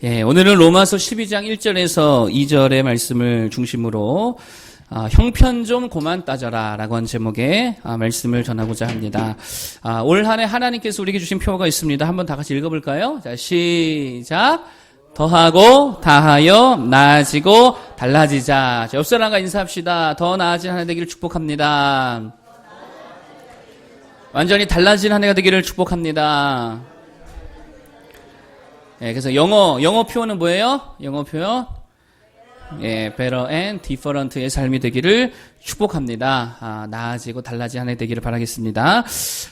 예, 오늘은 로마서 12장 1절에서 2절의 말씀을 중심으로 형편 좀 고만 따져라 라고 하는 제목의 말씀을 전하고자 합니다. 올 한 해 하나님께서 우리에게 주신 표가 있습니다. 한번 다 같이 읽어볼까요? 자, 시작. 더하고 다하여 나아지고 달라지자. 자, 옆 사람과 인사합시다. 더 나아진 한 해 되기를 축복합니다. 완전히 달라진 한 해가 되기를 축복합니다. 예, 그래서 영어 표현은 뭐예요? 영어 표현? 예, better and different의 삶이 되기를 축복합니다. 나아지고 달라진 한 해 되기를 바라겠습니다.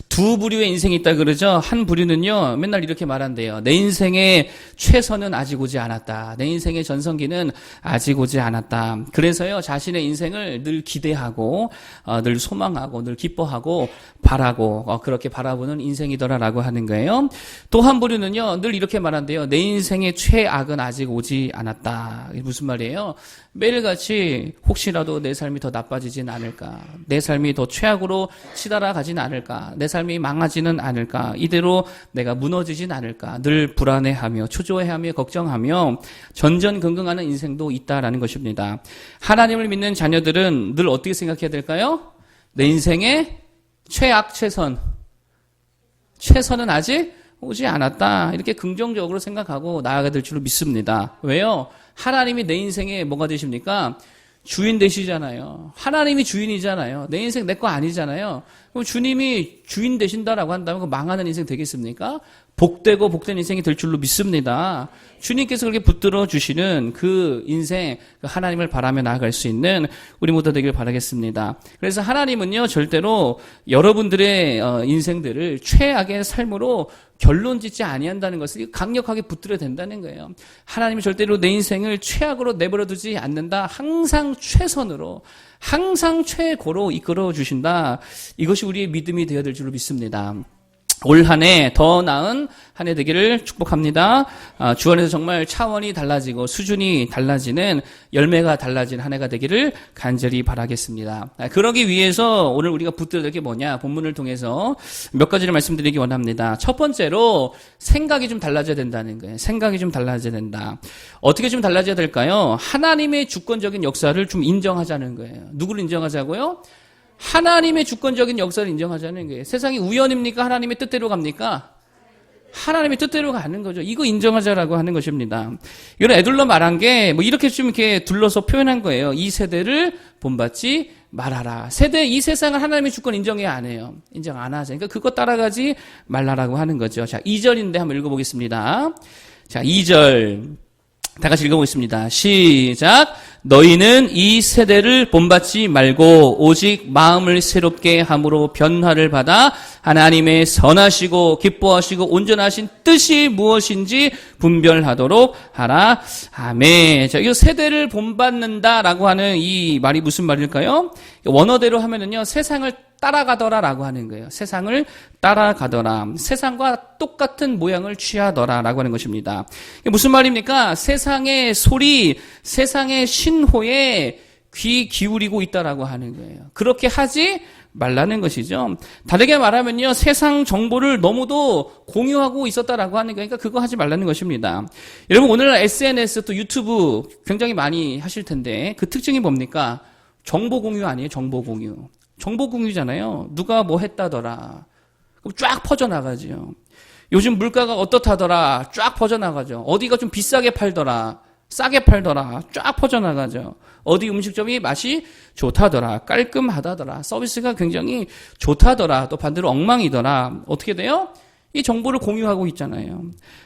두 부류의 인생이 있다 그러죠. 한 부류는요, 맨날 이렇게 말한대요. 내 인생의 최선은 아직 오지 않았다. 내 인생의 전성기는 아직 오지 않았다. 그래서요, 자신의 인생을 늘 기대하고, 늘 소망하고, 늘 기뻐하고, 바라고, 그렇게 바라보는 인생이더라라고 하는 거예요. 또 한 부류는요, 늘 이렇게 말한대요. 내 인생의 최악은 아직 오지 않았다. 이게 무슨 말이에요? 매일같이 혹시라도 내 삶이 더 나빠지진 않을까, 내 삶이 더 최악으로 치달아가진 않을까, 내 삶이 망하지는 않을까, 이대로 내가 무너지진 않을까, 늘 불안해하며 초조해하며 걱정하며 전전긍긍하는 인생도 있다라는 것입니다. 하나님을 믿는 자녀들은 늘 어떻게 생각해야 될까요? 내 인생의 최악 최선은 아직 오지 않았다, 이렇게 긍정적으로 생각하고 나아가야 될 줄로 믿습니다. 왜요? 하나님이 내 인생에 뭐가 되십니까? 주인 되시잖아요. 하나님이 주인이잖아요. 내 인생 내 거 아니잖아요. 그럼 주님이 주인 되신다라고 한다면 그 망하는 인생 되겠습니까? 복되고 복된 인생이 될 줄로 믿습니다. 주님께서 그렇게 붙들어 주시는 그 인생, 하나님을 바라며 나아갈 수 있는 우리 모두 되길 바라겠습니다. 그래서 하나님은요, 절대로 여러분들의 인생들을 최악의 삶으로 결론 짓지 아니한다는 것을 강력하게 붙들어야 된다는 거예요. 하나님이 절대로 내 인생을 최악으로 내버려 두지 않는다. 항상 최선으로, 항상 최고로 이끌어 주신다. 이것이 우리의 믿음이 되어야 될 줄로 믿습니다. 올 한 해 더 나은 한 해 되기를 축복합니다. 주 안에서 정말 차원이 달라지고 수준이 달라지는, 열매가 달라진 한 해가 되기를 간절히 바라겠습니다. 그러기 위해서 오늘 우리가 붙들어야 될 게 뭐냐, 본문을 통해서 몇 가지를 말씀드리기 원합니다. 첫 번째로 생각이 좀 달라져야 된다는 거예요. 생각이 좀 달라져야 된다. 어떻게 좀 달라져야 될까요? 하나님의 주권적인 역사를 좀 인정하자는 거예요. 누구를 인정하자고요? 하나님의 주권적인 역사를 인정하자는 거예요. 세상이 우연입니까? 하나님의 뜻대로 갑니까? 하나님의 뜻대로 가는 거죠. 이거 인정하자라고 하는 것입니다. 이건 에둘러 말한 게 뭐 이렇게 좀 이렇게 둘러서 표현한 거예요. 이 세대를 본받지 말아라. 이 세상을 하나님의 주권 인정해야 안 해요. 인정 안 하죠. 그러니까 그거 따라가지 말라라고 하는 거죠. 자, 2절인데 한번 읽어보겠습니다. 자, 2절. 다 같이 읽어보겠습니다. 시작. 너희는 이 세대를 본받지 말고 오직 마음을 새롭게 함으로 변화를 받아 하나님의 선하시고 기뻐하시고 온전하신 뜻이 무엇인지 분별하도록 하라. 아멘. 자, 이 세대를 본받는다라고 하는 이 말이 무슨 말일까요? 원어대로 하면은요, 세상을 따라가더라라고 하는 거예요. 세상을 따라가더라. 세상과 똑같은 모양을 취하더라라고 하는 것입니다. 이게 무슨 말입니까? 세상의 소리, 세상의 신호에 귀 기울이고 있다라고 하는 거예요. 그렇게 하지 말라는 것이죠. 다르게 말하면요, 세상 정보를 너무도 공유하고 있었다라고 하는 거니까 그거 하지 말라는 것입니다. 여러분, 오늘날 SNS 또 유튜브 굉장히 많이 하실 텐데 그 특징이 뭡니까? 정보 공유 아니에요? 정보 공유. 정보 공유잖아요. 누가 뭐 했다더라. 그럼 쫙 퍼져나가죠. 요즘 물가가 어떻다더라. 쫙 퍼져나가죠. 어디가 좀 비싸게 팔더라. 싸게 팔더라. 쫙 퍼져나가죠. 어디 음식점이 맛이 좋다더라. 깔끔하다더라. 서비스가 굉장히 좋다더라. 또 반대로 엉망이더라. 어떻게 돼요? 이 정보를 공유하고 있잖아요.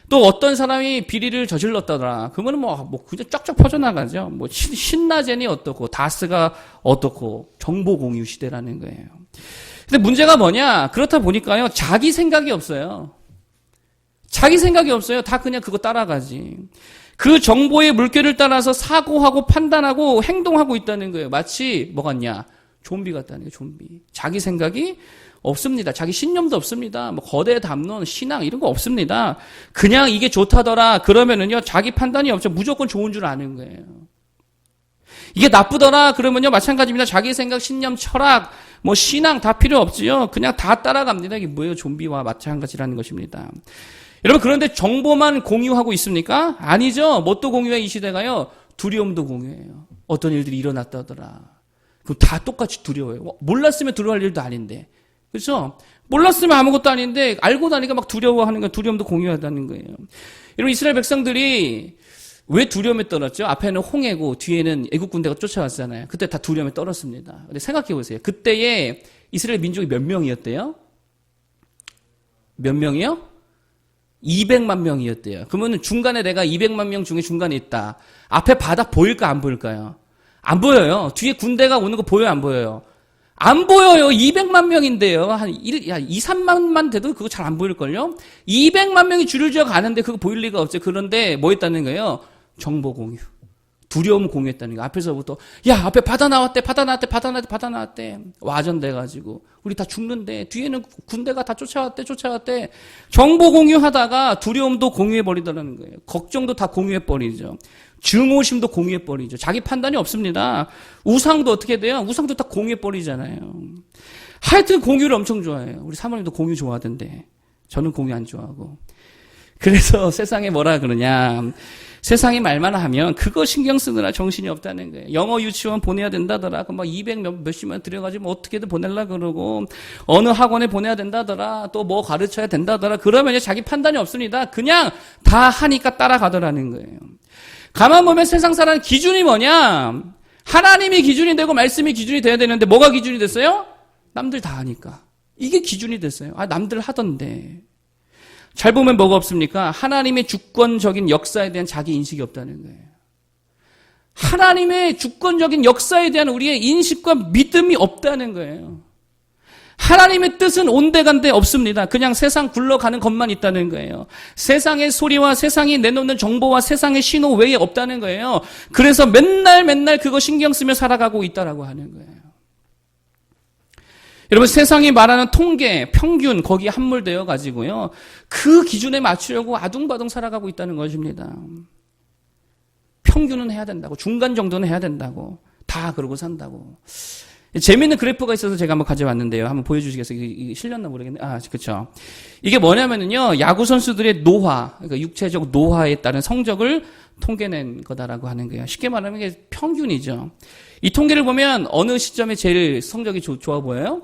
또 어떤 사람이 비리를 저질렀다더라. 그거는 뭐 그냥 쫙쫙 퍼져나가죠. 뭐 신라젠이 어떻고 다스가 어떻고 정보 공유 시대라는 거예요. 근데 문제가 뭐냐? 그렇다 보니까요, 자기 생각이 없어요. 자기 생각이 없어요. 다 그냥 그거 따라가지. 그 정보의 물결을 따라서 사고하고 판단하고 행동하고 있다는 거예요. 마치 뭐 같냐? 좀비 같다는 거예요. 좀비. 자기 생각이 없습니다. 자기 신념도 없습니다. 뭐 거대 담론, 신앙 이런 거 없습니다. 그냥 이게 좋다더라 그러면은요, 자기 판단이 없죠. 무조건 좋은 줄 아는 거예요. 이게 나쁘더라 그러면요, 마찬가지입니다. 자기 생각, 신념, 철학, 뭐 신앙 다 필요 없지요. 그냥 다 따라갑니다. 이게 뭐예요? 좀비와 마찬가지라는 것입니다. 여러분, 그런데 정보만 공유하고 있습니까? 아니죠. 뭣도 공유해, 이 시대가요? 두려움도 공유해요. 어떤 일들이 일어났다더라. 그럼 다 똑같이 두려워요. 몰랐으면 두려워할 일도 아닌데. 그렇죠? 몰랐으면 아무것도 아닌데 알고 나니까 막 두려워하는 거예요. 두려움도 공유하다는 거예요. 여러분, 이스라엘 백성들이 왜 두려움에 떨었죠? 앞에는 홍해고 뒤에는 애국 군대가 쫓아왔잖아요. 그때 다 두려움에 떨었습니다. 근데 생각해 보세요. 그때에 이스라엘 민족이 몇 명이었대요? 몇 명이요? 200만 명이었대요. 그러면 중간에 내가 200만 명 중에 중간에 있다. 앞에 바다 보일까 안 보일까요? 안 보여요. 뒤에 군대가 오는 거 보여요 안 보여요? 안 보여요. 200만 명인데요. 한 2, 3만만 돼도 그거 잘 안 보일걸요? 200만 명이 줄을 지어 가는데 그거 보일 리가 없어요. 그런데 뭐 했다는 거예요? 정보 공유. 두려움 공유했다는 거. 앞에서부터 야 앞에 바다 나왔대. 바다 나왔대. 와전돼가지고 우리 다 죽는데 뒤에는 군대가 다 쫓아왔대. 정보 공유하다가 두려움도 공유해버리더라는 거예요. 걱정도 다 공유해버리죠. 증오심도 공유해버리죠. 자기 판단이 없습니다. 우상도 어떻게 돼요? 우상도 다 공유해버리잖아요. 하여튼 공유를 엄청 좋아해요. 우리 사모님도 공유 좋아하던데 저는 공유 안 좋아하고. 그래서 세상에 뭐라 그러냐. 세상이 말만 하면 그거 신경 쓰느라 정신이 없다는 거예요. 영어 유치원 보내야 된다더라. 그럼 막 200 몇십만 들여가지고 어떻게든 보내려 그러고 어느 학원에 보내야 된다더라. 또 뭐 가르쳐야 된다더라. 그러면 자기 판단이 없습니다. 그냥 다 하니까 따라가더라는 거예요. 가만 보면 세상 사람 기준이 뭐냐? 하나님이 기준이 되고 말씀이 기준이 돼야 되는데 뭐가 기준이 됐어요? 남들 다 하니까. 이게 기준이 됐어요. 아, 남들 하던데. 잘 보면 뭐가 없습니까? 하나님의 주권적인 역사에 대한 자기 인식이 없다는 거예요. 하나님의 주권적인 역사에 대한 우리의 인식과 믿음이 없다는 거예요. 하나님의 뜻은 온데간데 없습니다. 그냥 세상 굴러가는 것만 있다는 거예요. 세상의 소리와 세상이 내놓는 정보와 세상의 신호 외에 없다는 거예요. 그래서 맨날 그거 신경 쓰며 살아가고 있다라고 하는 거예요. 여러분, 세상이 말하는 통계, 평균 거기에 함몰되어 가지고요. 그 기준에 맞추려고 아둥바둥 살아가고 있다는 것입니다. 평균은 해야 된다고, 중간 정도는 해야 된다고, 다 그러고 산다고. 재미있는 그래프가 있어서 제가 한번 가져왔는데요. 한번 보여주시겠어요? 이게 실렸나 모르겠네. 아, 그렇죠. 이게 뭐냐면요, 야구 선수들의 노화, 그러니까 육체적 노화에 따른 성적을 통계낸 거다라고 하는 거예요. 쉽게 말하면 이게 평균이죠. 이 통계를 보면 어느 시점에 제일 성적이 좋아 보여요?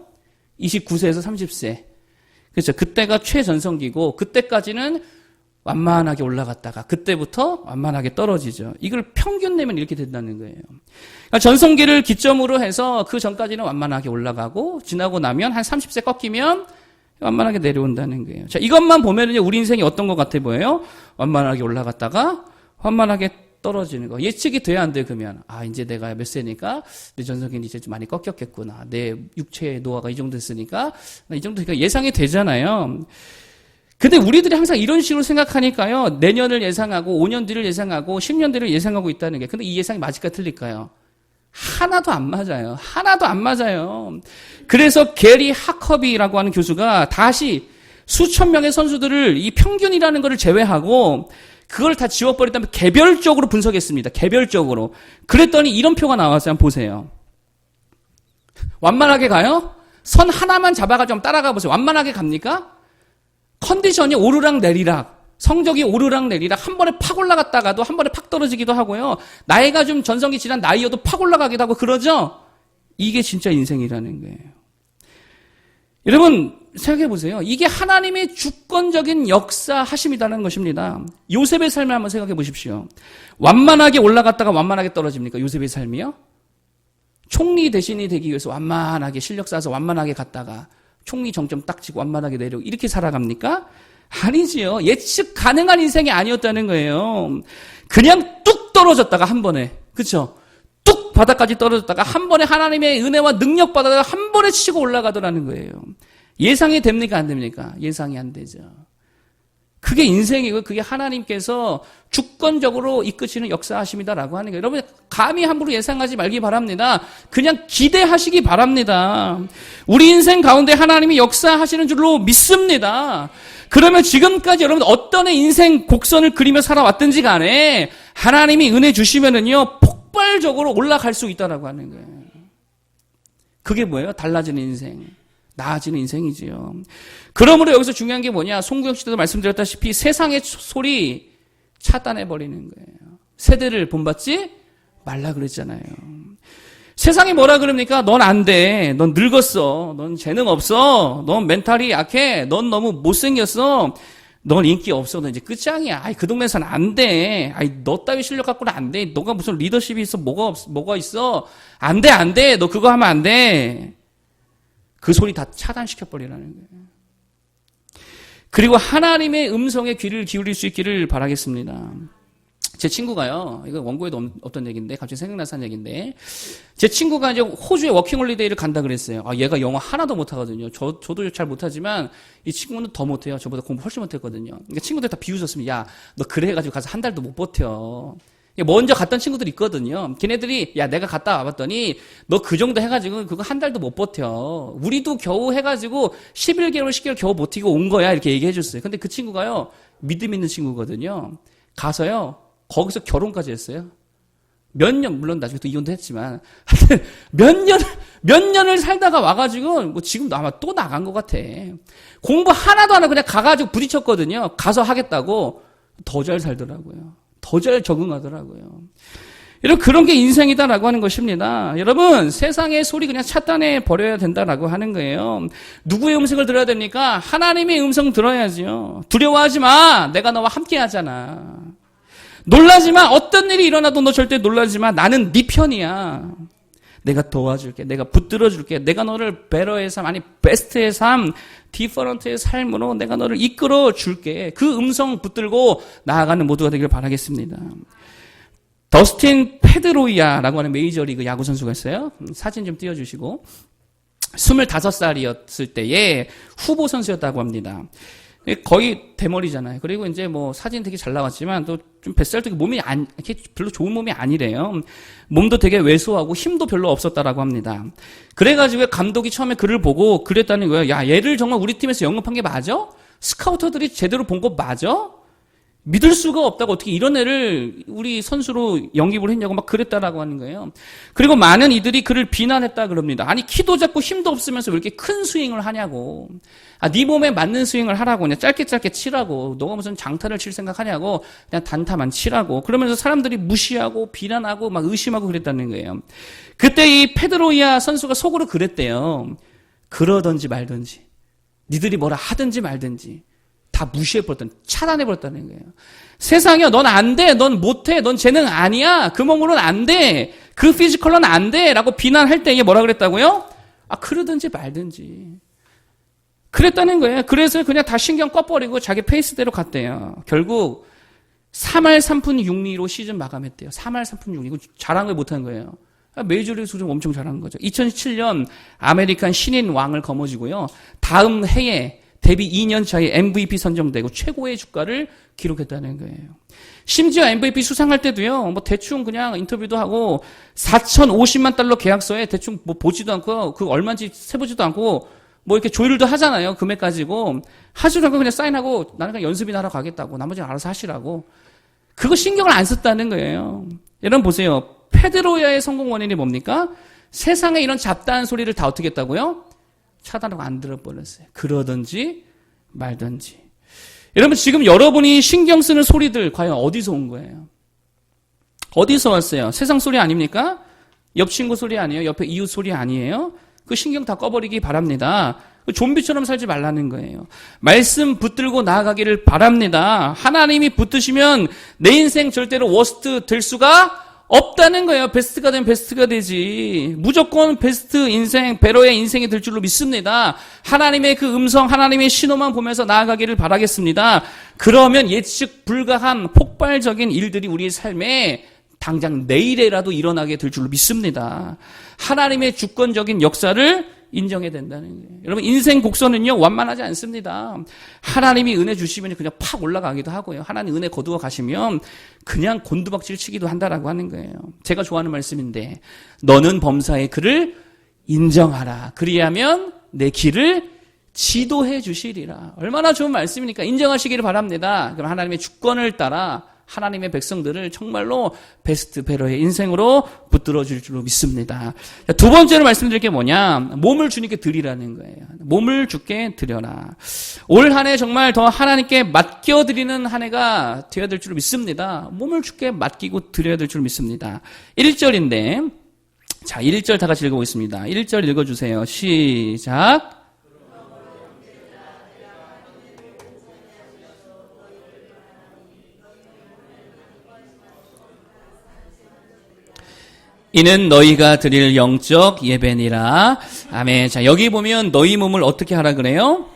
29세에서 30세. 그렇죠. 그때가 최전성기고 그때까지는 완만하게 올라갔다가 그때부터 완만하게 떨어지죠. 이걸 평균 내면 이렇게 된다는 거예요. 그러니까 전성기를 기점으로 해서 그 전까지는 완만하게 올라가고 지나고 나면 한 30세 꺾이면 완만하게 내려온다는 거예요. 자, 이것만 보면은요, 우리 인생이 어떤 것 같아 보여요? 완만하게 올라갔다가 완만하게 떨어지는 거. 예측이 돼야 안 돼, 그러면. 아, 이제 내가 몇 세니까 내 전성기는 이제 좀 많이 꺾였겠구나. 내 육체의 노화가 이 정도 됐으니까 이 정도 되니까 예상이 되잖아요. 근데 우리들이 항상 이런 식으로 생각하니까요, 내년을 예상하고 5년 뒤를 예상하고 10년 뒤를 예상하고 있다는 게. 근데 이 예상이 맞을까 틀릴까요? 하나도 안 맞아요. 하나도 안 맞아요. 그래서 게리 하커비라고 하는 교수가 다시 수천 명의 선수들을 이 평균이라는 것을 제외하고 그걸 다 지워버렸다면 개별적으로 분석했습니다. 개별적으로. 그랬더니 이런 표가 나왔어요. 한번 보세요. 완만하게 가요? 선 하나만 잡아가지고 따라가 보세요. 완만하게 갑니까? 컨디션이 오르락 내리락, 성적이 오르락 내리락, 한 번에 팍 올라갔다가도 한 번에 팍 떨어지기도 하고요. 나이가 좀 전성기 지난 나이여도 팍 올라가기도 하고 그러죠? 이게 진짜 인생이라는 거예요. 여러분, 생각해 보세요. 이게 하나님의 주권적인 역사하심이라는 것입니다. 요셉의 삶을 한번 생각해 보십시오. 완만하게 올라갔다가 완만하게 떨어집니까? 요셉의 삶이요? 총리 대신이 되기 위해서 완만하게 실력 쌓아서 완만하게 갔다가 총리 정점 딱 치고 완만하게 내려오고 이렇게 살아갑니까? 아니지요. 예측 가능한 인생이 아니었다는 거예요. 그냥 뚝 떨어졌다가 한 번에, 그렇죠? 뚝 바닥까지 떨어졌다가 한 번에 하나님의 은혜와 능력 받아다가 한 번에 치고 올라가더라는 거예요. 예상이 됩니까? 안 됩니까? 예상이 안 되죠. 그게 인생이고 그게 하나님께서 주권적으로 이끄시는 역사하심이다라고 하는 거예요. 여러분, 감히 함부로 예상하지 말기 바랍니다. 그냥 기대하시기 바랍니다. 우리 인생 가운데 하나님이 역사하시는 줄로 믿습니다. 그러면 지금까지 여러분 어떤 인생 곡선을 그리며 살아왔든지 간에 하나님이 은혜 주시면은요, 폭발적으로 올라갈 수 있다라고 하는 거예요. 그게 뭐예요? 달라지는 인생. 나아지는 인생이지요. 그러므로 여기서 중요한 게 뭐냐? 송구영 씨도 말씀드렸다시피 세상의 소리 차단해버리는 거예요. 세대를 본받지 말라 그랬잖아요. 세상이 뭐라 그럽니까? 넌 안 돼. 넌 늙었어. 넌 재능 없어. 넌 멘탈이 약해. 넌 너무 못생겼어. 넌 인기 없어. 너 이제 끝장이야. 아이, 그 동네에서는 안 돼. 아이, 너 따위 실력 갖고는 안 돼. 너가 무슨 리더십이 있어? 뭐가 있어? 안 돼, 안 돼. 너 그거 하면 안 돼. 그 소리 다 차단시켜버리라는 거예요. 그리고 하나님의 음성에 귀를 기울일 수 있기를 바라겠습니다. 제 친구가요, 이거 원고에도 없던 얘기인데, 갑자기 생각나서 한 얘기인데, 제 친구가 이제 호주에 워킹홀리데이를 간다 그랬어요. 아, 얘가 영어 하나도 못하거든요. 저도 잘 못하지만, 이 친구는 더 못해요. 저보다 공부 훨씬 못했거든요. 그러니까 친구들 다 비웃었습니다. 야, 너 그래 해가지고 가서 한 달도 못 버텨. 먼저 갔던 친구들이 있거든요. 걔네들이, 야, 내가 갔다 와봤더니, 너 그 정도 해가지고 그거 한 달도 못 버텨. 우리도 겨우 해가지고 11개월, 10개월 겨우 버티고 온 거야. 이렇게 얘기해 줬어요. 근데 그 친구가요, 믿음 있는 친구거든요. 가서요, 거기서 결혼까지 했어요. 몇 년, 물론 나중에 또 이혼도 했지만, 몇 년을 살다가 와가지고, 뭐 지금도 아마 또 나간 것 같아. 공부 하나도 안 하고 그냥 가가지고 부딪혔거든요. 가서 하겠다고. 더 잘 살더라고요. 더 잘 적응하더라고요. 여러분, 그런 게 인생이다라고 하는 것입니다. 여러분, 세상의 소리 그냥 차단해 버려야 된다라고 하는 거예요. 누구의 음성을 들어야 됩니까? 하나님의 음성 들어야죠. 두려워하지 마. 내가 너와 함께 하잖아. 놀라지 마. 어떤 일이 일어나도 너 절대 놀라지 마. 나는 네 편이야. 내가 도와줄게. 내가 붙들어줄게. 내가 너를 베러의 삶, 아니 베스트의 삶, 디퍼런트의 삶으로 내가 너를 이끌어줄게. 그 음성 붙들고 나아가는 모두가 되기를 바라겠습니다. 더스틴 페드로이아라고 하는 메이저리그 야구 선수가 있어요. 사진 좀 띄워주시고. 25살이었을 때에 후보 선수였다고 합니다. 거의 대머리잖아요. 그리고 이제 뭐 사진 되게 잘 나왔지만 또 좀 뱃살 되게 몸이 이렇게 별로 좋은 몸이 아니래요. 몸도 되게 왜소하고 힘도 별로 없었다라고 합니다. 그래가지고 감독이 처음에 그를 보고 그랬다는 거예요. 야, 얘를 정말 우리 팀에서 영입한 게 맞아? 스카우터들이 제대로 본 거 맞아? 믿을 수가 없다고 어떻게 이런 애를 우리 선수로 영입을 했냐고 막 그랬다라고 하는 거예요. 그리고 많은 이들이 그를 비난했다 그럽니다. 아니, 키도 작고 힘도 없으면서 왜 이렇게 큰 스윙을 하냐고. 아, 네 몸에 맞는 스윙을 하라고. 그냥 짧게 치라고. 너가 무슨 장타를 칠 생각하냐고. 그냥 단타만 치라고. 그러면서 사람들이 무시하고 비난하고 막 의심하고 그랬다는 거예요. 그때 이 페드로이아 선수가 속으로 그랬대요. 그러든지 말든지. 니들이 뭐라 하든지 말든지. 다 무시해버렸다는, 차단해버렸다는 거예요. 세상에 넌 안 돼, 넌 못해, 넌 재능 아니야, 그 몸으로는 안 돼, 그 피지컬로는 안 돼 라고 비난할 때 이게 뭐라 그랬다고요? 아, 그러든지 말든지. 그랬다는 거예요. 그래서 그냥 다 신경 꺼버리고 자기 페이스대로 갔대요. 결국 3할 3푼 6리로 시즌 마감했대요. 3할 3푼 6리. 이거 잘한 걸 못한 거예요. 메이저리그 수준 엄청 잘한 거죠. 2017년 아메리칸 신인 왕을 거머쥐고요. 다음 해에 데뷔 2년 차에 MVP 선정되고 최고의 주가를 기록했다는 거예요. 심지어 MVP 수상할 때도요, 뭐 대충 그냥 인터뷰도 하고 4,050만 달러 계약서에 대충 뭐 보지도 않고 그 얼마인지 세보지도 않고 뭐 이렇게 조율도 하잖아요. 금액 가지고 하지도 않고 그냥 사인하고 나는 그냥 연습이나 하러 가겠다고 나머지는 알아서 하시라고. 그거 신경을 안 썼다는 거예요. 여러분 보세요. 페드로야의 성공 원인이 뭡니까? 세상에 이런 잡다한 소리를 다 어떻게 했다고요? 차단하고 안 들어버렸어요. 그러든지 말든지. 여러분 지금 여러분이 신경 쓰는 소리들 과연 어디서 온 거예요? 어디서 왔어요? 세상 소리 아닙니까? 옆 친구 소리 아니에요? 옆에 이웃 소리 아니에요? 그 신경 다 꺼버리기 바랍니다. 좀비처럼 살지 말라는 거예요. 말씀 붙들고 나아가기를 바랍니다. 하나님이 붙드시면 내 인생 절대로 워스트 될 수가 없다는 거예요. 베스트가 되면 베스트가 되지. 무조건 베스트 인생, 베러의 인생이 될 줄로 믿습니다. 하나님의 그 음성, 하나님의 신호만 보면서 나아가기를 바라겠습니다. 그러면 예측 불가한 폭발적인 일들이 우리의 삶에 당장 내일에라도 일어나게 될 줄로 믿습니다. 하나님의 주권적인 역사를 인정해야 된다는 거예요. 여러분 인생 곡선은요 완만하지 않습니다. 하나님이 은혜 주시면 그냥 팍 올라가기도 하고요. 하나님 은혜 거두어 가시면 그냥 곤두박질 치기도 한다라고 하는 거예요. 제가 좋아하는 말씀인데 너는 범사의 그를 인정하라. 그리하면 내 길을 지도해 주시리라. 얼마나 좋은 말씀이니까 인정하시기를 바랍니다. 그럼 하나님의 주권을 따라 하나님의 백성들을 정말로 베스트 베러의 인생으로 붙들어 줄 줄로 믿습니다. 두 번째로 말씀드릴 게 뭐냐? 몸을 주님께 드리라는 거예요. 몸을 주께 드려라. 올 한 해 정말 더 하나님께 맡겨드리는 한 해가 되어야 될 줄로 믿습니다. 몸을 주께 맡기고 드려야 될 줄로 믿습니다. 1절인데, 자, 1절 다 같이 읽어보겠습니다. 1절 읽어주세요. 시작. 이는 너희가 드릴 영적 예배니라. 아멘. 자, 여기 보면 너희 몸을 어떻게 하라 그래요?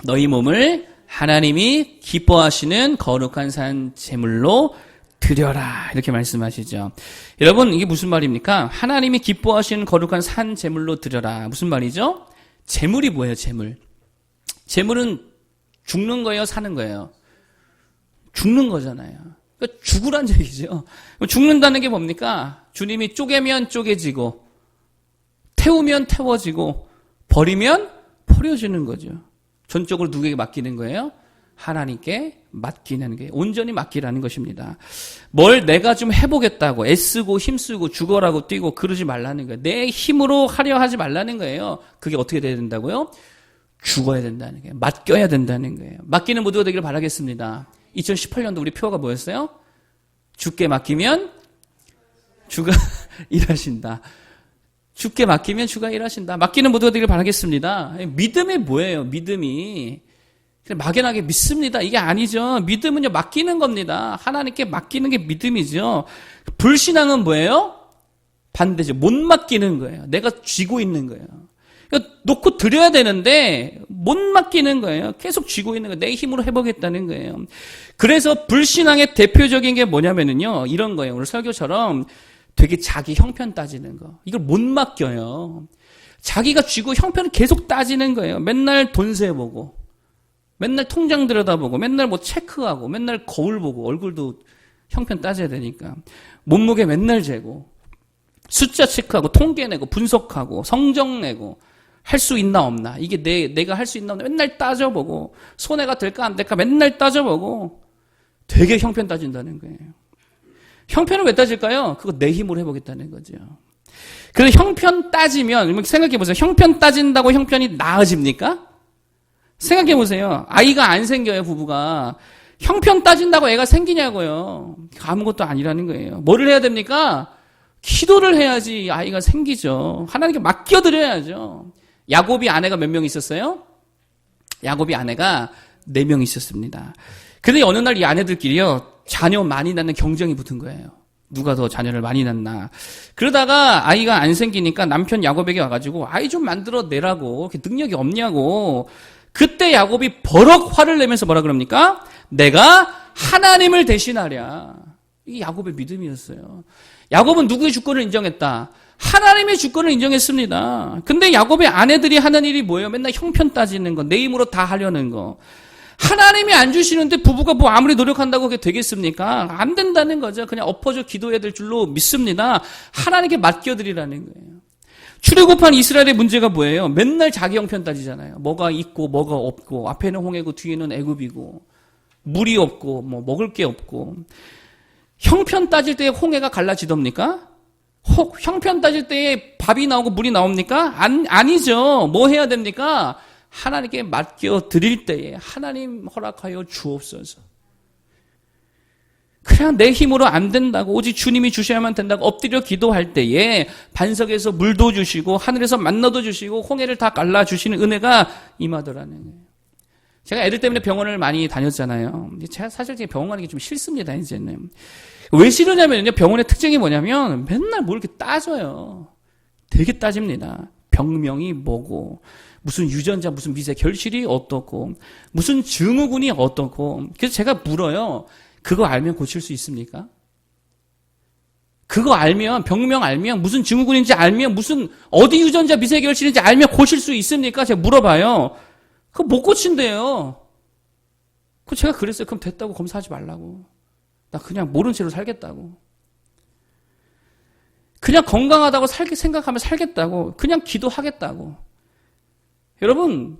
너희 몸을 하나님이 기뻐하시는 거룩한 산 제물로 드려라. 이렇게 말씀하시죠. 여러분, 이게 무슨 말입니까? 하나님이 기뻐하시는 거룩한 산 제물로 드려라. 무슨 말이죠? 제물이 뭐예요, 제물? 제물은 죽는 거예요, 사는 거예요? 죽는 거잖아요. 그러니까 죽으란 얘기죠. 죽는다는 게 뭡니까? 주님이 쪼개면 쪼개지고, 태우면 태워지고, 버리면 버려지는 거죠. 전적으로 누구에게 맡기는 거예요? 하나님께 맡기는 게 온전히 맡기라는 것입니다. 뭘 내가 좀 해보겠다고 애쓰고 힘쓰고 죽어라고 뛰고 그러지 말라는 거예요. 내 힘으로 하려 하지 말라는 거예요. 그게 어떻게 돼야 된다고요? 죽어야 된다는 거예요. 맡겨야 된다는 거예요. 맡기는 모두가 되기를 바라겠습니다. 2018년도 우리 표어가 뭐였어요? 주께 맡기면 주가 일하신다. 주께 맡기면 주가 일하신다. 맡기는 모두가 되기를 바라겠습니다. 믿음이 뭐예요? 믿음이 막연하게 믿습니다. 이게 아니죠. 믿음은요, 맡기는 겁니다. 하나님께 맡기는 게 믿음이죠. 불신앙은 뭐예요? 반대죠. 못 맡기는 거예요. 내가 쥐고 있는 거예요. 그러니까 놓고 드려야 되는데 못 맡기는 거예요. 계속 쥐고 있는 거예요. 내 힘으로 해보겠다는 거예요. 그래서 불신앙의 대표적인 게 뭐냐면요, 이런 거예요. 오늘 설교처럼 되게 자기 형편 따지는 거. 이걸 못 맡겨요. 자기가 쥐고 형편을 계속 따지는 거예요. 맨날 돈 세보고, 맨날 통장 들여다보고, 맨날 뭐 체크하고, 맨날 거울 보고, 얼굴도 형편 따져야 되니까. 몸무게 맨날 재고, 숫자 체크하고, 통계 내고, 분석하고, 성적 내고, 할 수 있나 없나. 이게 내가 할 수 있나 없나. 맨날 따져보고, 손해가 될까 안 될까 맨날 따져보고, 되게 형편 따진다는 거예요. 형편을 왜 따질까요? 그거 내 힘으로 해보겠다는 거죠. 그래서 형편 따지면, 생각해보세요. 형편 따진다고 형편이 나아집니까? 생각해보세요. 아이가 안 생겨요, 부부가. 형편 따진다고 애가 생기냐고요. 아무것도 아니라는 거예요. 뭐를 해야 됩니까? 기도를 해야지 아이가 생기죠. 하나님께 맡겨드려야죠. 야곱이 아내가 몇 명 있었어요? 야곱이 아내가 4명 있었습니다. 근데 어느 날 이 아내들끼리요, 자녀 많이 낳는 경쟁이 붙은 거예요. 누가 더 자녀를 많이 낳나. 그러다가 아이가 안 생기니까 남편 야곱에게 와가지고 아이 좀 만들어 내라고. 그렇게 능력이 없냐고. 그때 야곱이 버럭 화를 내면서 뭐라 그럽니까? 내가 하나님을 대신하랴. 이게 야곱의 믿음이었어요. 야곱은 누구의 주권을 인정했다? 하나님의 주권을 인정했습니다. 근데 야곱의 아내들이 하는 일이 뭐예요? 맨날 형편 따지는 거, 내 힘으로 다 하려는 거. 하나님이 안 주시는데 부부가 뭐 아무리 노력한다고 그게 되겠습니까? 안 된다는 거죠. 그냥 엎어져 기도해야 될 줄로 믿습니다. 하나님께 맡겨드리라는 거예요. 출애굽한 이스라엘의 문제가 뭐예요? 맨날 자기 형편 따지잖아요. 뭐가 있고 뭐가 없고, 앞에는 홍해고 뒤에는 애굽이고, 물이 없고 뭐 먹을 게 없고. 형편 따질 때 홍해가 갈라지답니까? 형편 따질 때 밥이 나오고 물이 나옵니까? 아니죠. 뭐 해야 됩니까? 하나님께 맡겨 드릴 때에 하나님 허락하여 주옵소서. 그냥 내 힘으로 안 된다고, 오직 주님이 주셔야만 된다고 엎드려 기도할 때에 반석에서 물도 주시고 하늘에서 만나도 주시고 홍해를 다 갈라주시는 은혜가 임하더라는 거예요. 제가 애들 때문에 병원을 많이 다녔잖아요. 제가 사실 병원 가는 게 좀 싫습니다, 이제는. 왜 싫으냐면요, 병원의 특징이 뭐냐면 맨날 뭘 이렇게 따져요. 되게 따집니다. 병명이 뭐고, 무슨 유전자, 무슨 미세 결실이 어떻고, 무슨 증후군이 어떻고. 그래서 제가 물어요. 그거 알면 고칠 수 있습니까? 그거 알면, 병명 알면, 무슨 증후군인지 알면, 무슨 어디 유전자 미세 결실인지 알면 고칠 수 있습니까? 제가 물어봐요. 그거 못 고친대요. 그 제가 그랬어요. 그럼 됐다고 검사하지 말라고. 나 그냥 모른 채로 살겠다고. 그냥 건강하다고 생각하면 살겠다고. 그냥 기도하겠다고. 여러분,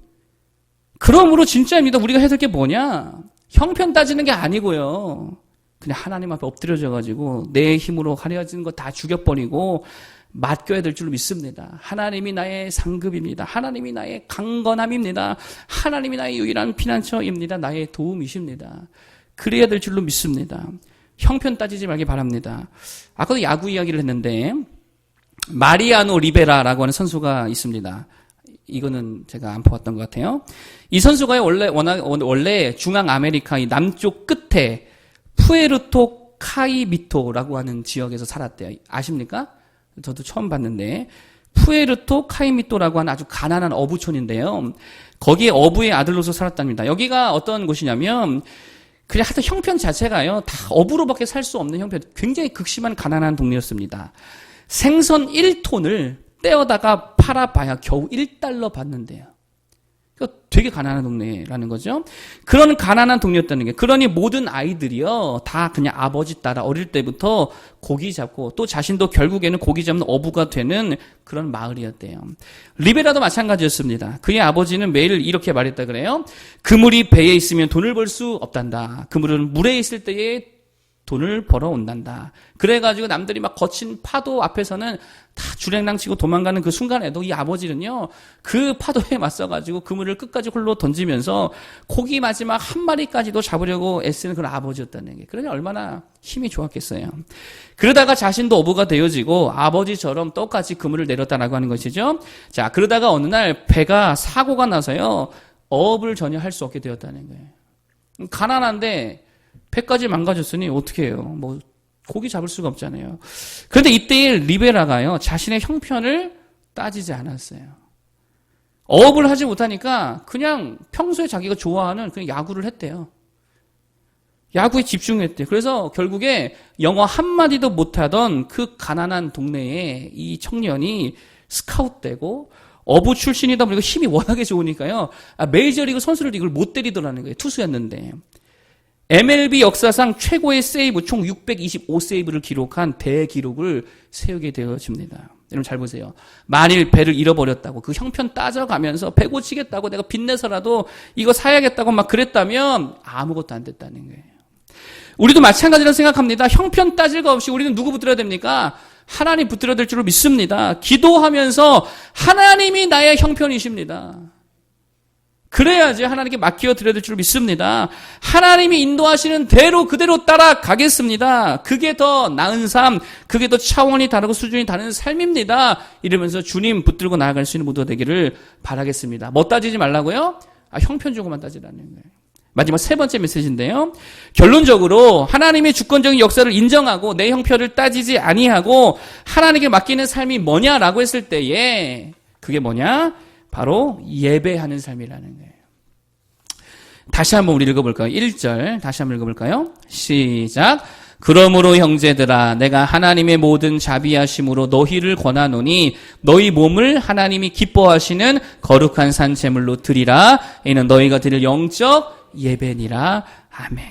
그러므로 진짜입니다. 우리가 해야 될 게 뭐냐? 형편 따지는 게 아니고요. 그냥 하나님 앞에 엎드려져가지고 내 힘으로 하려진 거 다 죽여버리고 맡겨야 될 줄로 믿습니다. 하나님이 나의 상급입니다. 하나님이 나의 강건함입니다. 하나님이 나의 유일한 피난처입니다. 나의 도움이십니다. 그래야 될 줄로 믿습니다. 형편 따지지 말기 바랍니다. 아까도 야구 이야기를 했는데 마리아노 리베라라고 하는 선수가 있습니다. 이거는 제가 안 보았던 것 같아요. 이 선수가 원래 중앙 아메리카 이 남쪽 끝에 푸에르토 카이미토라고 하는 지역에서 살았대요. 아십니까? 저도 처음 봤는데 푸에르토 카이미토라고 하는 아주 가난한 어부촌인데요. 거기에 어부의 아들로서 살았답니다. 여기가 어떤 곳이냐면 그냥 하여튼 형편 자체가요. 다 어부로밖에 살 수 없는 형편, 굉장히 극심한 가난한 동네였습니다. 생선 1톤을 떼어다가 팔아봐야 겨우 1달러 받는데요. 그러니까 되게 가난한 동네라는 거죠. 그런 가난한 동네였다는 게, 그러니 모든 아이들이요 다 그냥 아버지 따라 어릴 때부터 고기 잡고 또 자신도 결국에는 고기 잡는 어부가 되는 그런 마을이었대요. 리베라도 마찬가지였습니다. 그의 아버지는 매일 이렇게 말했다 그래요. 그물이 배에 있으면 돈을 벌 수 없단다. 그물은 물에 있을 때에 돈을 벌어온단다. 그래가지고 남들이 막 거친 파도 앞에서는 다 주랭랑 치고 도망가는 그 순간에도 이 아버지는요, 그 파도에 맞서가지고 그물을 끝까지 홀로 던지면서 고기 마지막 한 마리까지도 잡으려고 애쓰는 그런 아버지였다는 게, 그러니 얼마나 힘이 좋았겠어요. 그러다가 자신도 어부가 되어지고 아버지처럼 똑같이 그물을 내렸다라고 하는 것이죠. 자, 그러다가 어느 날 배가 사고가 나서요, 어업을 전혀 할 수 없게 되었다는 거예요. 가난한데 배까지 망가졌으니 어떻게 해요? 뭐 고기 잡을 수가 없잖아요. 그런데 이때 리베라가요, 자신의 형편을 따지지 않았어요. 어업을 하지 못하니까 그냥 평소에 자기가 좋아하는 그냥 야구를 했대요. 야구에 집중했대요. 그래서 결국에 영어 한마디도 못하던 그 가난한 동네에 이 청년이 스카웃되고 어부 출신이다 보니까 힘이 워낙에 좋으니까요, 메이저리그 선수를 이걸 못 때리더라는 거예요. 투수였는데. MLB 역사상 최고의 세이브, 총 625세이브를 기록한 대기록을 세우게 되어집니다. 여러분 잘 보세요. 만일 배를 잃어버렸다고 그 형편 따져가면서 배 고치겠다고 내가 빚내서라도 이거 사야겠다고 막 그랬다면 아무것도 안 됐다는 거예요. 우리도 마찬가지로 생각합니다. 형편 따질 거 없이 우리는 누구 붙들어야 됩니까? 하나님 붙들어야 될 줄로 믿습니다. 기도하면서 하나님이 나의 형편이십니다. 그래야지 하나님께 맡겨 드려야 될 줄 믿습니다. 하나님이 인도하시는 대로 그대로 따라가겠습니다. 그게 더 나은 삶, 그게 더 차원이 다르고 수준이 다른 삶입니다. 이러면서 주님 붙들고 나아갈 수 있는 모두가 되기를 바라겠습니다. 뭐 따지지 말라고요? 형편 주고만 따지라는 거예요. 마지막 세 번째 메시지인데요. 결론적으로 하나님의 주권적인 역사를 인정하고 내 형편을 따지지 아니하고 하나님께 맡기는 삶이 뭐냐라고 했을 때에 그게 뭐냐? 바로 예배하는 삶이라는 거예요. 다시 한번 우리 읽어볼까요? 1절 다시 한번 읽어볼까요? 시작. 그러므로 형제들아 내가 하나님의 모든 자비하심으로 너희를 권하노니 너희 몸을 하나님이 기뻐하시는 거룩한 산 제물로 드리라. 이는 너희가 드릴 영적 예배니라. 아멘.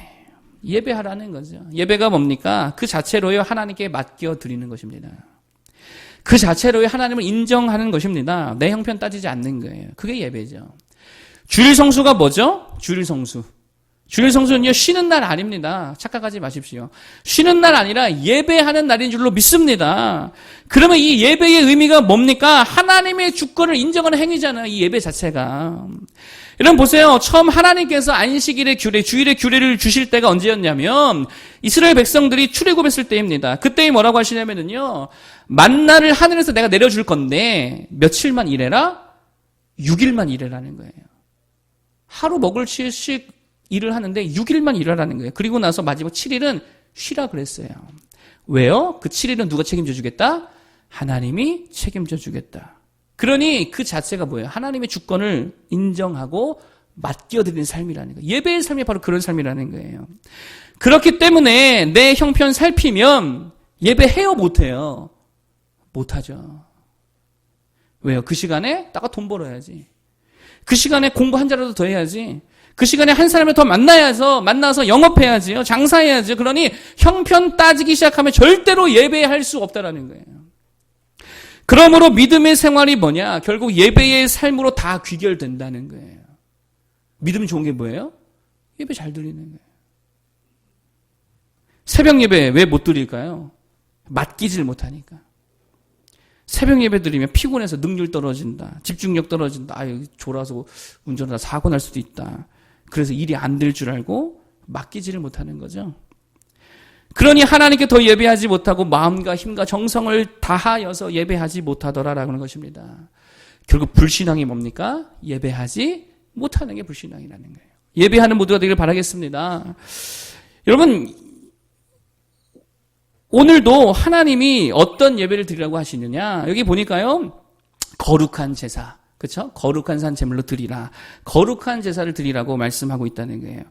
예배하라는 거죠. 예배가 뭡니까? 그 자체로요 하나님께 맡겨 드리는 것입니다. 그 자체로의 하나님을 인정하는 것입니다. 내 형편 따지지 않는 거예요. 그게 예배죠. 주일 성수가 뭐죠? 주일 성수. 주일 성수는요, 쉬는 날 아닙니다. 착각하지 마십시오. 쉬는 날 아니라 예배하는 날인 줄로 믿습니다. 그러면 이 예배의 의미가 뭡니까? 하나님의 주권을 인정하는 행위잖아요. 이 예배 자체가. 여러분 보세요. 처음 하나님께서 안식일의 규례, 주일의 규례를 주실 때가 언제였냐면 이스라엘 백성들이 출애굽했을 때입니다. 그때 뭐라고 하시냐면요, 만나를 하늘에서 내가 내려줄 건데 며칠만 일해라? 6일만 일해라는 거예요. 하루 먹을 씩 일을 하는데 6일만 일하라는 거예요. 그리고 나서 마지막 7일은 쉬라 그랬어요. 왜요? 그 7일은 누가 책임져 주겠다? 하나님이 책임져 주겠다. 그러니 그 자체가 뭐예요? 하나님의 주권을 인정하고 맡겨드리는 삶이라는 거예요. 예배의 삶이 바로 그런 삶이라는 거예요. 그렇기 때문에 내 형편 살피면 예배해요? 못해요? 못하죠. 왜요? 그 시간에 나가 돈 벌어야지. 그 시간에 공부 한 자라도 더 해야지. 그 시간에 한 사람을 더 만나서 영업해야지요. 장사해야죠. 그러니 형편 따지기 시작하면 절대로 예배할 수 없다라는 거예요. 그러므로 믿음의 생활이 뭐냐? 결국 예배의 삶으로 다 귀결된다는 거예요. 믿음 좋은 게 뭐예요? 예배 잘 드리는 거예요. 새벽 예배 왜 못 드릴까요? 맡기질 못하니까. 새벽 예배 드리면 피곤해서 능률 떨어진다. 집중력 떨어진다. 아유, 졸아서 운전하다 사고 날 수도 있다. 그래서 일이 안 될 줄 알고 맡기지를 못하는 거죠. 그러니 하나님께 더 예배하지 못하고 마음과 힘과 정성을 다하여서 예배하지 못하더라라고 하는 것입니다. 결국 불신앙이 뭡니까? 예배하지 못하는 게 불신앙이라는 거예요. 예배하는 모두가 되기를 바라겠습니다. 여러분, 오늘도 하나님이 어떤 예배를 드리라고 하시느냐? 여기 보니까요, 거룩한 제사, 그렇죠? 거룩한 산 제물로 드리라. 거룩한 제사를 드리라고 말씀하고 있다는 거예요.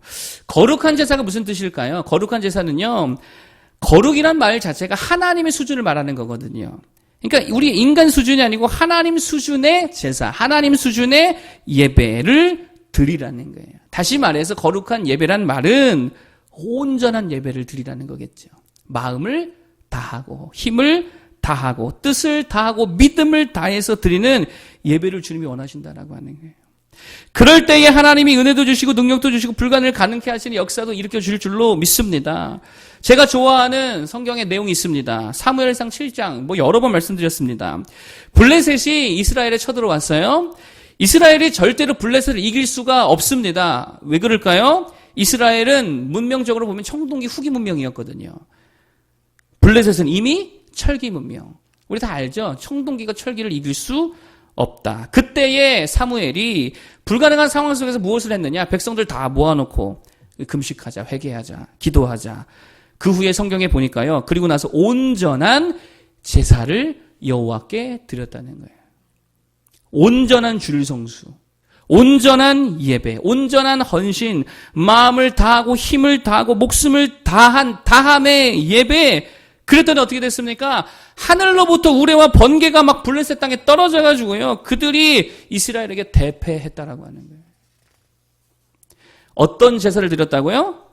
거룩한 제사가 무슨 뜻일까요? 거룩한 제사는요, 거룩이란 말 자체가 하나님의 수준을 말하는 거거든요. 그러니까 우리 인간 수준이 아니고 하나님 수준의 제사, 하나님 수준의 예배를 드리라는 거예요. 다시 말해서 거룩한 예배란 말은 온전한 예배를 드리라는 거겠죠. 마음을 다하고 힘을 다하고 뜻을 다하고 믿음을 다해서 드리는 예배를 주님이 원하신다라고 하는 거예요. 그럴 때에 하나님이 은혜도 주시고 능력도 주시고 불가능을 가능케 하시는 역사도 일으켜 주실 줄로 믿습니다. 제가 좋아하는 성경의 내용이 있습니다. 사무엘상 7장 여러 번 말씀드렸습니다. 블레셋이 이스라엘에 쳐들어왔어요. 이스라엘이 절대로 블레셋을 이길 수가 없습니다. 왜 그럴까요? 이스라엘은 문명적으로 보면 청동기 후기 문명이었거든요. 블레셋은 이미 철기 문명. 우리 다 알죠? 청동기가 철기를 이길 수 없다. 그때의 사무엘이 불가능한 상황 속에서 무엇을 했느냐? 백성들 다 모아놓고 금식하자, 회개하자, 기도하자. 그 후에 성경에 보니까요. 그리고 나서 온전한 제사를 여호와께 드렸다는 거예요. 온전한 줄성수, 온전한 예배, 온전한 헌신, 마음을 다하고 힘을 다하고 목숨을 다한 다함의 예배. 그랬더니 어떻게 됐습니까? 하늘로부터 우레와 번개가 막 블레셋 땅에 떨어져 가지고요. 그들이 이스라엘에게 대패했다라고 하는 거예요. 어떤 제사를 드렸다고요?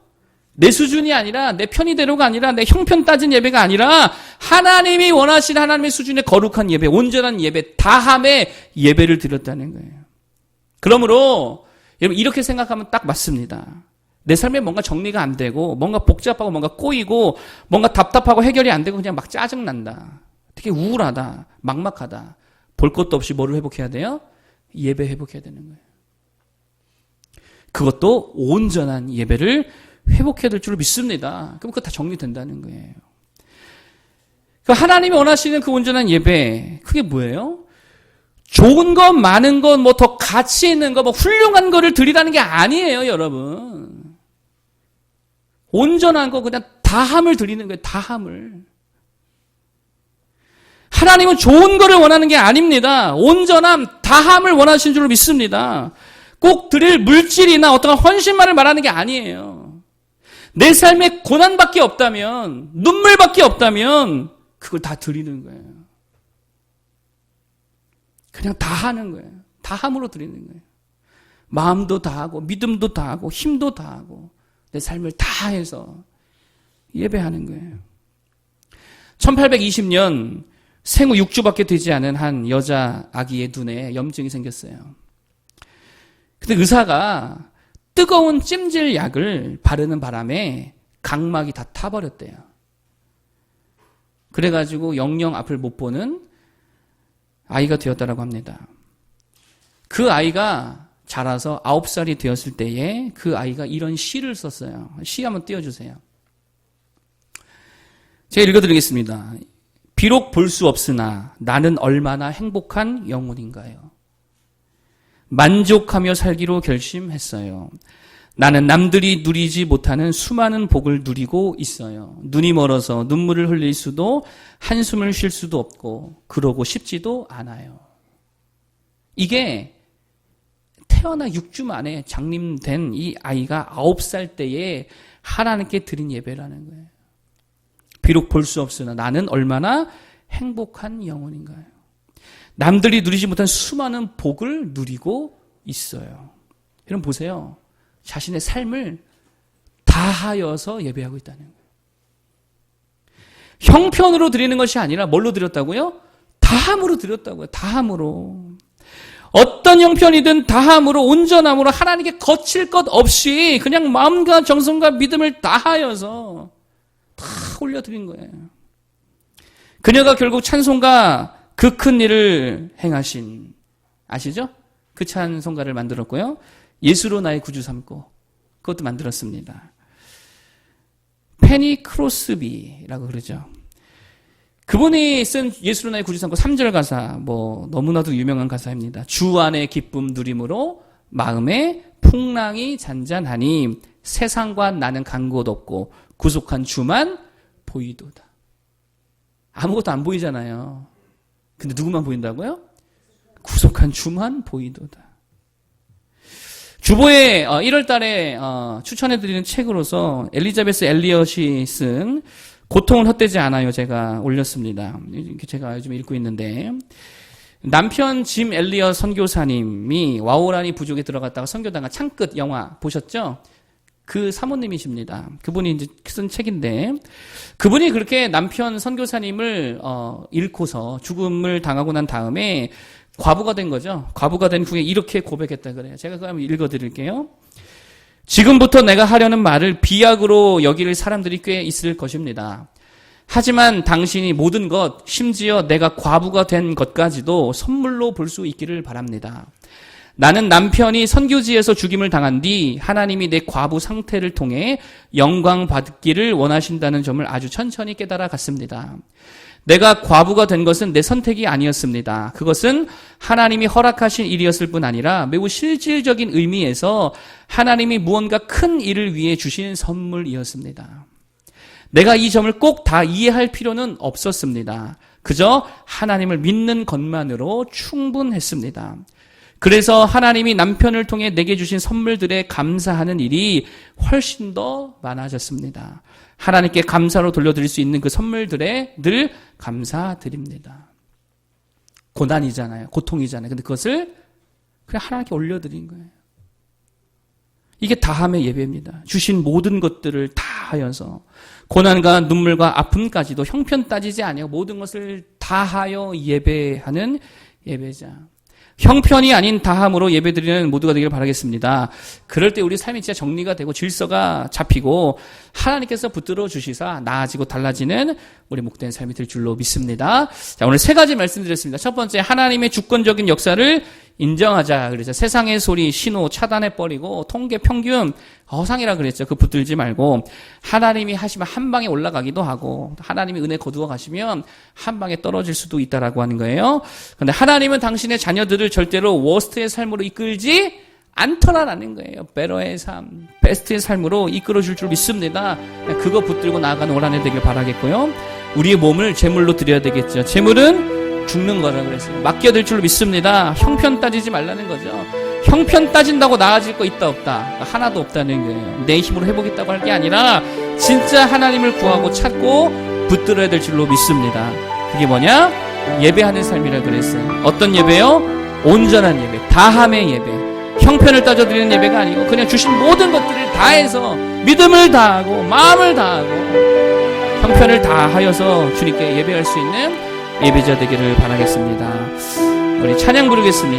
내 수준이 아니라 내 편의대로가 아니라 내 형편 따진 예배가 아니라 하나님이 원하시는 하나님의 수준의 거룩한 예배, 온전한 예배, 다함의 예배를 드렸다는 거예요. 그러므로 여러분 이렇게 생각하면 딱 맞습니다. 내 삶에 뭔가 정리가 안 되고 뭔가 복잡하고 뭔가 꼬이고 뭔가 답답하고 해결이 안 되고 그냥 막 짜증난다. 되게 우울하다. 막막하다. 볼 것도 없이 뭐를 회복해야 돼요? 예배 회복해야 되는 거예요. 그것도 온전한 예배를 회복해야 될 줄로 믿습니다. 그럼 그거 다 정리된다는 거예요. 하나님이 원하시는 그 온전한 예배, 그게 뭐예요? 좋은 것, 많은 것, 더 가치 있는 것, 훌륭한 거를 드리라는 게 아니에요, 여러분. 온전한 거, 그냥 다함을 드리는 거예요, 다함을. 하나님은 좋은 거를 원하는 게 아닙니다. 온전함, 다함을 원하시는 줄로 믿습니다. 꼭 드릴 물질이나 어떤 헌신만을 말하는 게 아니에요. 내 삶에 고난밖에 없다면, 눈물밖에 없다면 그걸 다 드리는 거예요. 그냥 다 하는 거예요. 다함으로 드리는 거예요. 마음도 다하고 믿음도 다하고 힘도 다하고 내 삶을 다해서 예배하는 거예요. 1820년 생후 6주밖에 되지 않은 한 여자 아기의 눈에 염증이 생겼어요. 근데 의사가 뜨거운 찜질 약을 바르는 바람에 각막이 다 타버렸대요. 그래가지고 영영 앞을 못 보는 아이가 되었다라고 합니다. 그 아이가 자라서 9살이 되었을 때에 그 아이가 이런 시를 썼어요. 시 한번 띄워주세요. 제가 읽어드리겠습니다. 비록 볼 수 없으나 나는 얼마나 행복한 영혼인가요? 만족하며 살기로 결심했어요. 나는 남들이 누리지 못하는 수많은 복을 누리고 있어요. 눈이 멀어서 눈물을 흘릴 수도 한숨을 쉴 수도 없고 그러고 싶지도 않아요. 이게 태어나 6주 만에 장림된 이 아이가 9살 때에 하나님께 드린 예배라는 거예요. 비록 볼 수 없으나 나는 얼마나 행복한 영혼인가요? 남들이 누리지 못한 수많은 복을 누리고 있어요. 여러분 보세요. 자신의 삶을 다하여서 예배하고 있다는 거예요. 형편으로 드리는 것이 아니라 뭘로 드렸다고요? 다함으로 드렸다고요. 다함으로. 어떤 형편이든 다함으로 온전함으로 하나님께 거칠 것 없이 그냥 마음과 정성과 믿음을 다하여서 다 올려드린 거예요. 그녀가 결국 찬송가 그 큰 일을 행하신, 아시죠? 그 찬송가를 만들었고요. 예수로 나의 구주 삼고, 그것도 만들었습니다. 페니 크로스비라고 그러죠. 그분이 쓴 예수로 나의 구주 삼고 3절 가사, 너무나도 유명한 가사입니다. 주 안에 기쁨 누림으로 마음에 풍랑이 잔잔하니 세상과 나는 간 곳 없고 구속한 주만 보이도다. 아무것도 안 보이잖아요. 근데 누구만 보인다고요? 구속한 주만 보이도다. 주보에 1월 달에 추천해드리는 책으로서 엘리자베스 엘리엇이 쓴 고통은 헛되지 않아요. 제가 올렸습니다. 제가 요즘 읽고 있는데, 남편 짐 엘리엇 선교사님이 와오라니 부족에 들어갔다가 선교당한 창끝 영화 보셨죠? 그 사모님이십니다. 그분이 이제 쓴 책인데, 그분이 그렇게 남편 선교사님을 잃고서 죽음을 당하고 난 다음에 과부가 된 거죠. 과부가 된 후에 이렇게 고백했다 그래요. 제가 그럼 읽어드릴게요. 지금부터 내가 하려는 말을 비약으로 여길 사람들이 꽤 있을 것입니다. 하지만 당신이 모든 것, 심지어 내가 과부가 된 것까지도 선물로 볼 수 있기를 바랍니다. 나는 남편이 선교지에서 죽임을 당한 뒤 하나님이 내 과부 상태를 통해 영광 받기를 원하신다는 점을 아주 천천히 깨달아 갔습니다. 내가 과부가 된 것은 내 선택이 아니었습니다. 그것은 하나님이 허락하신 일이었을 뿐 아니라 매우 실질적인 의미에서 하나님이 무언가 큰 일을 위해 주신 선물이었습니다. 내가 이 점을 꼭 다 이해할 필요는 없었습니다. 그저 하나님을 믿는 것만으로 충분했습니다. 그래서 하나님이 남편을 통해 내게 주신 선물들에 감사하는 일이 훨씬 더 많아졌습니다. 하나님께 감사로 돌려드릴 수 있는 그 선물들에 늘 감사드립니다. 고난이잖아요. 고통이잖아요. 근데 그것을 그냥 하나님께 올려드린 거예요. 이게 다함의 예배입니다. 주신 모든 것들을 다 하여서 고난과 눈물과 아픔까지도 형편 따지지 아니하고 모든 것을 다하여 예배하는 예배자. 형편이 아닌 다함으로 예배드리는 모두가 되기를 바라겠습니다. 그럴 때 우리 삶이 진짜 정리가 되고 질서가 잡히고 하나님께서 붙들어 주시사 나아지고 달라지는 우리 목된 삶이 될 줄로 믿습니다. 자, 오늘 3가지 말씀드렸습니다. 첫 번째, 하나님의 주권적인 역사를 인정하자. 그래서 세상의 소리, 신호 차단해버리고 통계, 평균, 허상이라 그랬죠. 그 붙들지 말고 하나님이 하시면 한 방에 올라가기도 하고 하나님이 은혜 거두어 가시면 한 방에 떨어질 수도 있다라고 하는 거예요. 그런데 하나님은 당신의 자녀들을 절대로 워스트의 삶으로 이끌지 않더라라는 거예요. 베러의 삶, 베스트의 삶으로 이끌어줄 줄 믿습니다. 그거 붙들고 나아가는 올 한 해 되길 바라겠고요. 우리의 몸을 제물로 드려야 되겠죠. 제물은 죽는 거라 그랬어요. 맡겨둘 줄로 믿습니다. 형편 따지지 말라는 거죠. 형편 따진다고 나아질 거 있다 없다? 하나도 없다는 거예요. 내 힘으로 해보겠다고 할 게 아니라 진짜 하나님을 구하고 찾고 붙들어야 될 줄로 믿습니다. 그게 뭐냐? 예배하는 삶이라 그랬어요. 어떤 예배요? 온전한 예배, 다함의 예배. 형편을 따져드리는 예배가 아니고 그냥 주신 모든 것들을 다해서 믿음을 다하고 마음을 다하고 형편을 다하여서 주님께 예배할 수 있는 예배자 되기를 바라겠습니다. 우리 찬양 부르겠습니다.